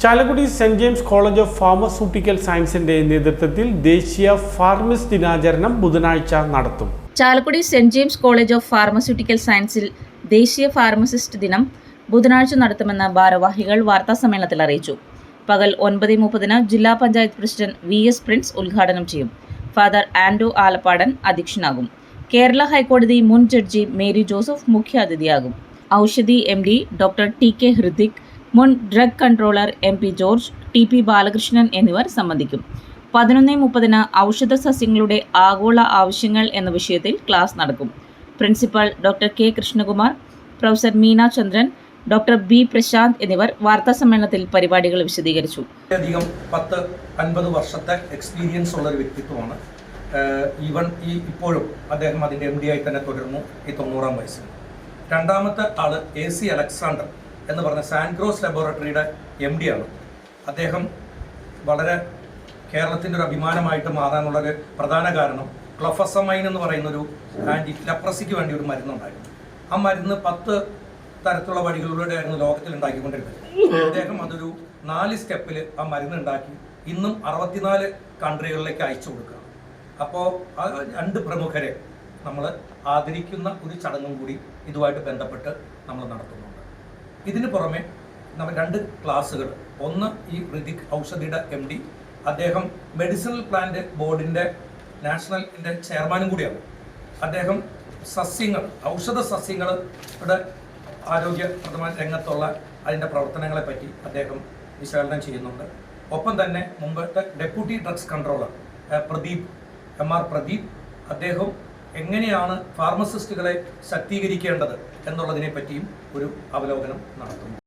Chalakudy saint James college of pharmaceutical സയൻസിന്റെ നേതൃത്വത്തിൽ ദേശീയ ഫാർമസിസ്റ്റ് ദിനാചരണം ബുധനാഴ്ച നടത്തും. Chalakudy saint James college of pharmaceutical സയൻസിൽ ദേശീയ ഫാർമസിസ്റ്റ് ദിനം ബുധനാഴ്ച നടത്തുമെന്ന് ഭാരവാഹികൾ വാർത്താസമ്മേളനത്തിൽ അറിയിച്ചു. പകൽ 9:30 ജില്ലാ പഞ്ചായത്ത് പ്രസിഡന്റ് VS പ്രിൻസ് ഉദ്ഘാടനം ചെയ്യും. ഫാദർ ആൻഡോ ആലപ്പാടൻ അധ്യക്ഷനാകും. കേരള ഹൈക്കോടതി മുൻ ജഡ്ജി മേരി ജോസഫ് മുഖ്യാതിഥിയാകും. Aushadhi MD doctor TK Hrithik, മുൻ drug controller MP George, TP Balakrishnan എന്നിവർ സംബന്ധിക്കും. 11:30 ഔഷധ സസ്യങ്ങളുടെ ആഗോള ആവശ്യങ്ങൾ എന്ന വിഷയത്തിൽ ക്ലാസ് നടക്കും. Principal doctor K Krishnakumar, professor Meena Chandran, doctor B Prashanth എന്നിവർ വാർത്താസമ്മേളനത്തിൽ പരിപാടികൾ വിശദീകരിച്ചു. 50 വർഷത്തെ എക്സ്പീരിയൻസ് ഉള്ള ഒരു വ്യക്തിത്വമാണ്. ഇപ്പോഴും അദ്ദേഹം അതിൻ്റെ MD ആയി തന്നെ തുടരുന്നു ഈ 90-ാം വയസ്സിൽ. രണ്ടാമത്തെ ആള് AC അലക്സാണ്ടർ എന്ന് പറഞ്ഞ സാൻഗ്രോസ് ലബോറട്ടറിയുടെ MD ആണ്. അദ്ദേഹം വളരെ കേരളത്തിൻ്റെ ഒരു അഭിമാനമായിട്ട് മാറാനുള്ളൊരു പ്രധാന കാരണം ക്ലോഫസമൈൻ എന്ന് പറയുന്നൊരു ആൻറ്റി ലെപ്രസിക്ക് വേണ്ടി ഒരു മരുന്നുണ്ടായിരുന്നു. ആ മരുന്ന് 10 തരത്തിലുള്ള വഴികളിലൂടെയായിരുന്നു ലോകത്തിൽ ഉണ്ടാക്കിക്കൊണ്ടിരുന്നത്. അദ്ദേഹം അതൊരു 4 സ്റ്റെപ്പിൽ ആ മരുന്ന് ഉണ്ടാക്കി ഇന്നും 64 കൺട്രികളിലേക്ക് അയച്ചു കൊടുക്കുക. അപ്പോൾ ആ 2 പ്രമുഖരെ നമ്മൾ ആദരിക്കുന്ന ഒരു ചടങ്ങും കൂടി ഇതുമായിട്ട് ബന്ധപ്പെട്ട് നമ്മൾ നടത്തുന്നുണ്ട്. ഇതിന് പുറമെ നമ്മൾ 2 ക്ലാസ്സുകൾ, ഒന്ന് ഈ ഹൃതിക് ഔഷധിയുടെ MD, അദ്ദേഹം മെഡിസിനൽ പ്ലാന്റ് ബോർഡിൻ്റെ നാഷണലിൻ്റെ ചെയർമാനും കൂടിയാണ്. അദ്ദേഹം ഔഷധ സസ്യങ്ങളുടെ ആരോഗ്യപ്രദമായ രംഗത്തുള്ള അതിൻ്റെ പ്രവർത്തനങ്ങളെ പറ്റി അദ്ദേഹം വിശകലനം ചെയ്യുന്നുണ്ട്. ഒപ്പം തന്നെ മുമ്പത്തെ deputy drugs controller MR Pradeep, അദ്ദേഹം എങ്ങനെയാണ് ഫാർമസിസ്റ്റുകളെ ശാക്തീകരിക്കേണ്ടത് എന്നുള്ളതിനെ പറ്റിയും ഒരു അവലോകനം നടത്തുന്നു.